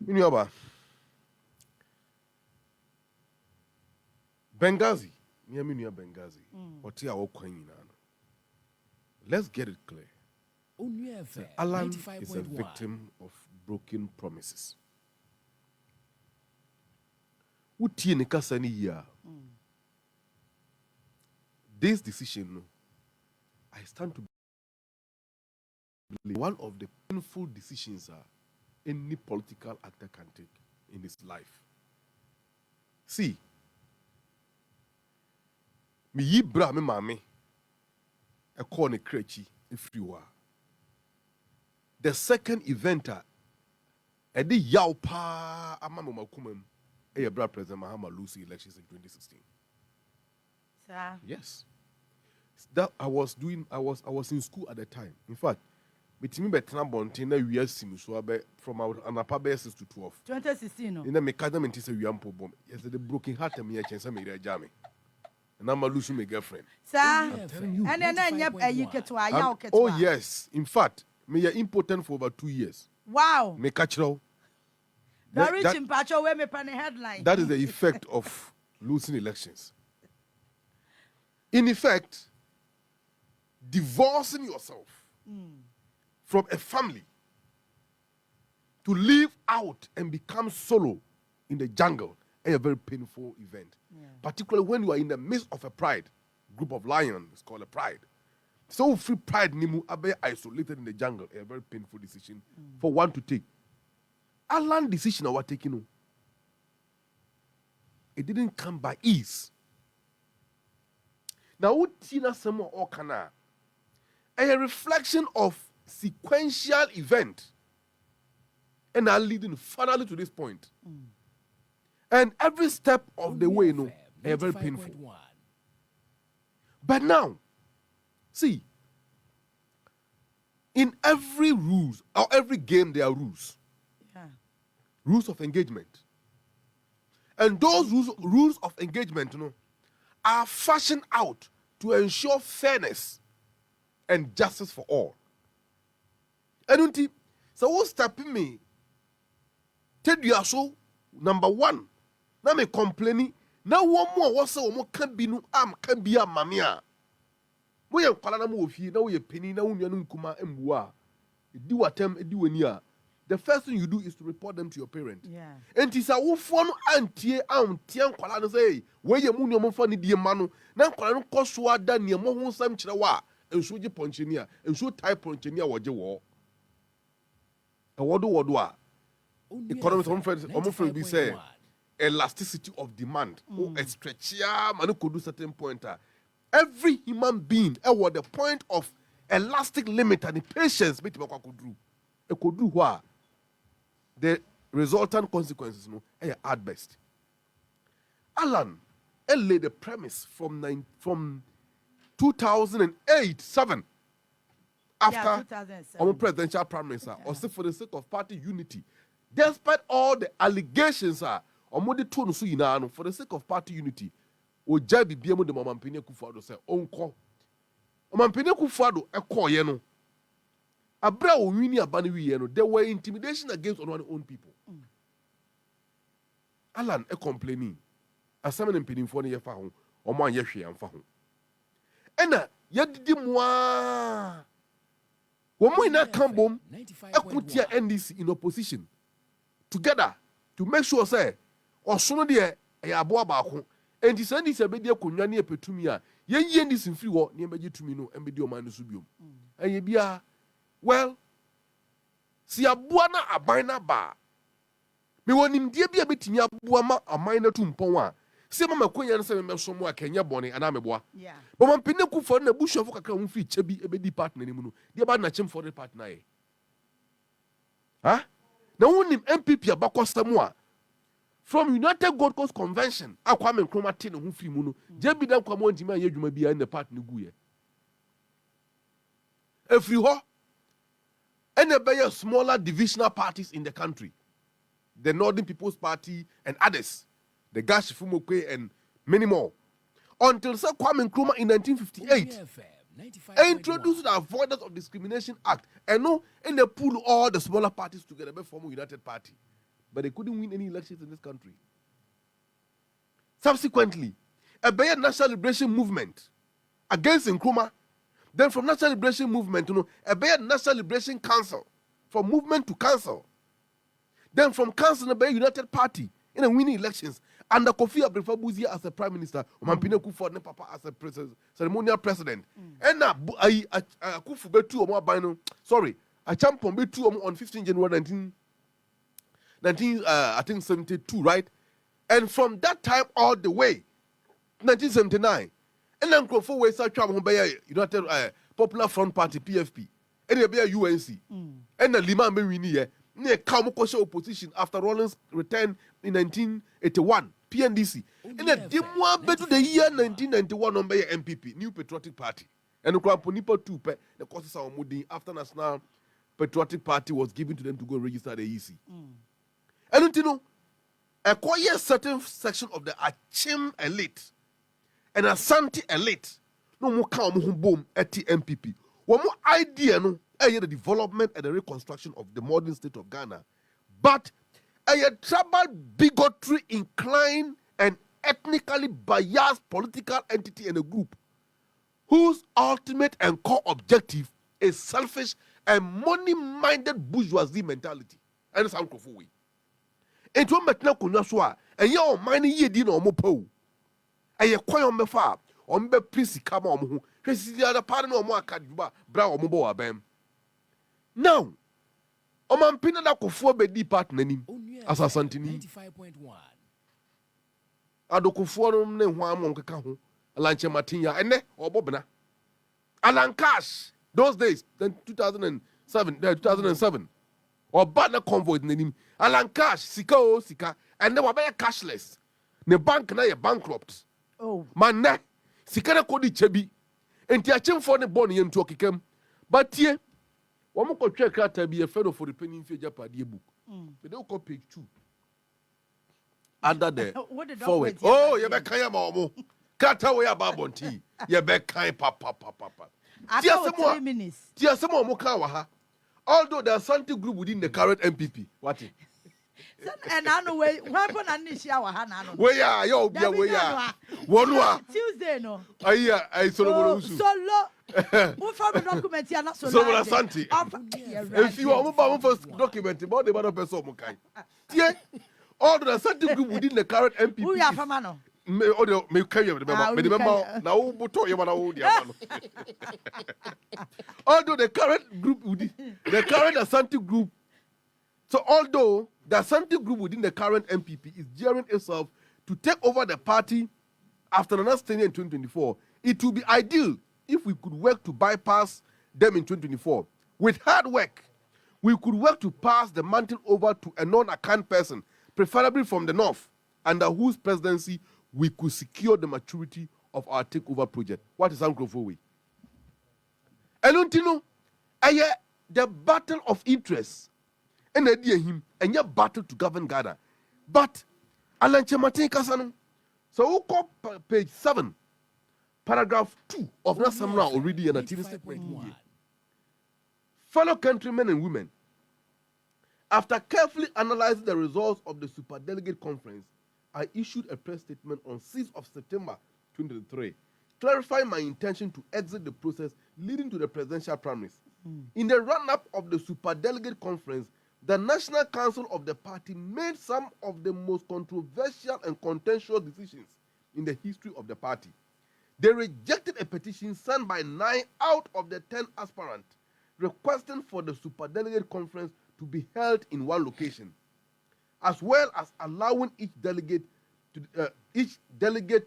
Inyaba. Benghazi. Benghazi. Let's get it clear. Alan is a victim of broken promises. This decision, I stand to believe, one of the painful decisions any political actor can take in his life. See, me yibra me mame, a corner krechi if you are. The second event, edi yaw pa amama makumem, bra President Mahama Lucy elections in 2016. Sir. Yes. That I was in school at the time. In fact, between Betana Bontina, we are Simusuabe from our Anapa basis to 12. 2016. In the Mekadam and Tissa Yampo bomb. Yes, the broken heart and me a chance of me jammy. And I'm losing my girlfriend. Sir, and then you get to a oh, yes. In fact, me are important for about 2 years. Wow. Me catch it. The rich in Pacho where me pan headline. That is the effect of losing elections. In effect, divorcing yourself from a family to live out and become solo in the jungle is a very painful event. Yeah. Particularly when you are in the midst of a pride group of lions, it's called a pride. So free pride nimu abe isolated in the jungle, a very painful decision for one to take. Alan decision I was taking. It didn't come by ease. Now, what Tina Samo Okana, a reflection of sequential event, and are leading finally to this point. And every step of the way, are very painful. But now, see, in every rules or every game, there are rules. Yeah. Rules of engagement. And those rules of engagement, are fashioned out to ensure fairness and justice for all. And so what's stopping me? Tell you so, number one, now me complaining. Now one more what's so can be no can be a mamia. We are Palanamu here, now we are penny, now we are Nkuma Mbua. Do attempt, do near. The first thing you do is to report them to your parent. Yeah. And it's a wofon antie tian kwala no say we ye mu nyomo fa ne die ma no na kwala no koso ada ne mo ho sam kire wa enso je ponchenia enso type ponchenia wo je wo e wodo a economics on friend be say elasticity of demand or a stretchia man could do certain point. Every human being was the point of elastic limit and the patience bit could do. It could do what the resultant consequences are at best. Alan laid the premise from 2008-7 after our presidential prime minister, also for the sake of party unity, despite all the allegations for the sake of party unity, o jabi biemu de Mampine Kufuado say onko. Mampine Kufuado eko Abra wini abani wi there were intimidation against Onua's own people. Alan complaining. Asamen mpinimfo ne yefa ho, omo anye hwe amfa ho. Ena yedidi moa. Womo ina kambom ekutia NDC in opposition together to make sure say osono de e aboa ba ho. Enti sandi se be de akonwa ne epetumi a yenye NDC mfiri ho ne embeje tumi no embedi o man no so biom. Anye bia well, si aboa na aban na ba. Me wonim die bia betimi aboa ma aman na tumpon a. Se mama konya na se me so mo akanya bone ana meboa. Yeah. But Mampine Kufuado na bushofo kakra ho fi chebi ebedi partner ni mu no. Die ba na chem for the partner e. Ha? Na wonim MPP abakosam a from United Gold Coast Convention Kwame Nkrumah te ne ho fi mu no. Je bi dan kwamo ntimi anye adwuma bia na partner gu ye. Efri ho and there smaller divisional parties in the country. The Northern People's Party and others. The Gashifumokwe and many more. Until Sir Kwame Nkrumah in 1958 introduced the Avoidance of Discrimination Act and no in the pool all the smaller parties together form a united party. but they couldn't win any elections in this country. Subsequently, a Bayer National Liberation Movement against Nkrumah. Then from National Liberation Movement, a Bayer National Liberation Council, from movement to council. Then from council, a Bayer United Party in a winning elections. Under Kofi Abdel-Fabuzi as a prime minister, Mampine Kufuor ne papa as a ceremonial president. And now Kufu betu omo abano. Sorry, a champion betu omo on 15 January 1972, right? And from that time all the way, 1979. And then Kufu we start travel by United Popular Front Party (PFP), and they be UNC. And the Lima Mewini here, near Kamukosha opposition after Rawlings returned in 1981, PNDC. And the Dimwa betu the year 1991 on by MPP, New Patriotic Party. And the Kramponipa Tupe, the causes of Mudi after National Patriotic Party was given to them to go register the EC. And you know, acquire a certain section of the Achim elite and Asante elite, no more come boom at the MPP. One more idea, no, the development and the reconstruction of the modern state of Ghana, but a tribal bigotry inclined and ethnically biased political entity and a group whose ultimate and core objective is selfish and money-minded bourgeoisie mentality. And it's how to way. And to make no kunaswa, and your money ye din or mopo. And your coin on the far, on the priest come on who, the other pardon or more cadba, brow or mobo abem. Now, Oman Pina da Kufo be partner as a Santini 95.1. Adokufo ne Juan Monkakahu, Alanche Martinia, and ne or Bobna. Alan Cash, those days, then 2007, or Partner Convoy name, Alan Cash, Sika, and they were very cashless. The bank na bankrupt. Oh, man, ne, Sikana Kodi Chebi, and Tiachem for the Bonnie and Tokikem, but here. One more check out to be a fellow for the penny figure per dear book. But they'll call page 2. Under there. Forward. Oh, you're back, Kayamo. Cut away about Bonti. You're back, Papa. After 3 minutes. Tia some more Mokawaha. Although there are something group within the current MPP. What? And I know where weapon and Nishawa Hanano. Where are you? Where are Onua. Tuesday, no. I solo. What from the document you are not so Santi. If you are mobile first document about the other person, Mokai. Yeah. All the certain group within the current MPP. Who are from Mano? May carry remember now, although the current group within the current Asante group, so although the Asante group within the current MPP is gearing itself to take over the party after the next tenure in 2024, it would be ideal if we could work to bypass them in 2024. With hard work, we could work to pass the mantle over to a non-account person, preferably from the north, under whose presidency we could secure the maturity of our takeover project. What is Uncle Fowe? Eluntino, the battle of interest, and idea him, and your battle to govern Ghana. But Alan Kyerematen Kasano, so we call page 7, paragraph 2 of that Samra already and a statement. Fellow countrymen and women, after carefully analyzing the results of the Superdelegate Conference, I issued a press statement on 6th of September 2023, clarifying my intention to exit the process leading to the presidential primaries. In the run-up of the Superdelegate Conference, the National Council of the party made some of the most controversial and contentious decisions in the history of the party. They rejected a petition signed by 9 out of the 10 aspirants, requesting for the Superdelegate Conference to be held in one location, as well as allowing each delegate to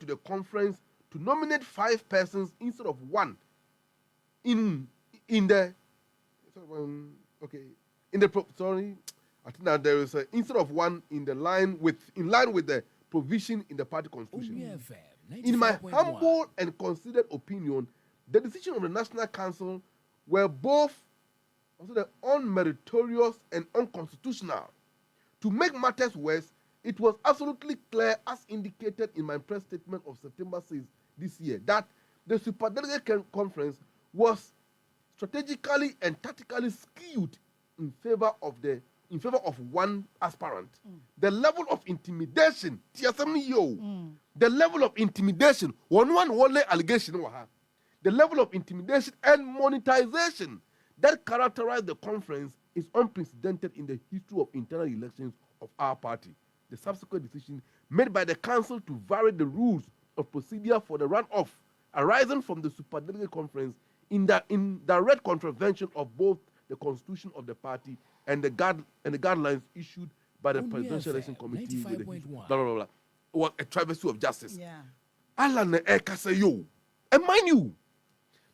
the conference to nominate 5 persons instead of 1 I think that there is instead of 1 in line with the provision in the party constitution. In my humble and considered opinion, the decision of the National Council were both unmeritorious and unconstitutional. To make matters worse, it was absolutely clear, as indicated in my press statement of September 6 this year, that the Superdelegate Conference was strategically and tactically skewed in favor of the in favor of one aspirant, the level of intimidation, the level of intimidation, one allegation, the level of intimidation and monetization that characterized the conference is unprecedented in the history of internal elections of our party. The subsequent decision made by the council to vary the rules of procedure for the runoff arising from the superdelegate conference in direct contravention of both the constitution of the party and the guidelines issued by the Presidential Election Committee with the blah, blah, blah, blah, or a travesty of justice. Yeah. Alan Ekasayo. And mind you,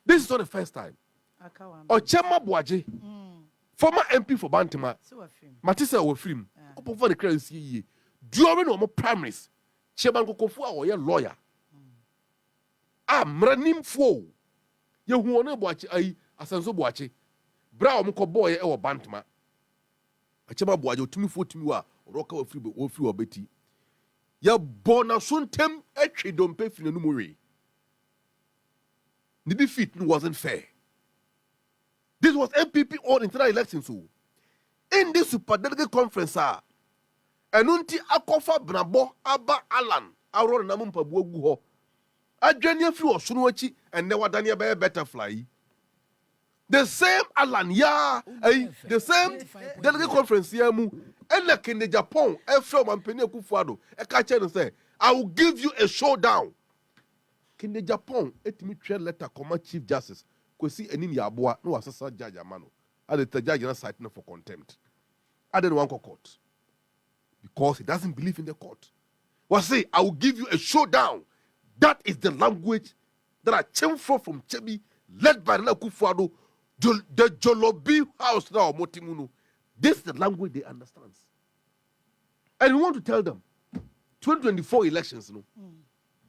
this is not the first time. Ochema Boaje, former MP for Bantima, Matisa Wofrim, for the credit during our primaries, Chairman Kokofu or your lawyer. Mranim fo. You want to watch a Asanso Boache. Brown boy or Bantama. A Chama Boajo to me for to me, or Roka of Free or Betty. Ya bona suntem etche don't pay for the numeri. The defeat wasn't fair. This was MPP all internal elections. So, in this superdelegate conference, Enunti Akofa Brabo Abba Alan, Aron Namumpa WOHO. Adrenia few of Sunuachi and never Dania Bear Butterfly. The same Alan, the same delegate conference, Yamu, and like in the Japan, F-Film and Penny Kufado, a catcher and say, I will give you a showdown. In the Japan, it me trail letter, command Chief Justice, Kwesi Enini Abua, no assessor judge Amano. I did the judge and citing for contempt. I didn't want court because he doesn't believe in the court. Well, say, I will give you a showdown. That is the language that I came from Chebi, led by Nana Kufuado, the Jolobi house now, Motimunu. This is the language they understand. And we want to tell them, 2024 elections,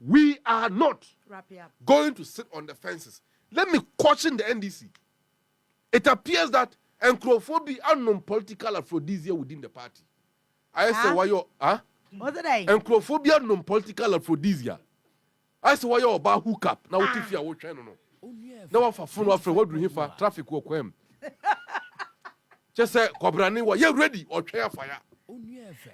we are not going to sit on the fences. Let me caution the NDC. It appears that encrophobia are non-political aphrodisia within the party. I say, why you, What's the name? Encrophobia non-political aphrodisia. I say, why you about hookup? Now, what if you are watching? Now, for phone, what do you for traffic work? Just say, Cobrani, you're ready or chair fire.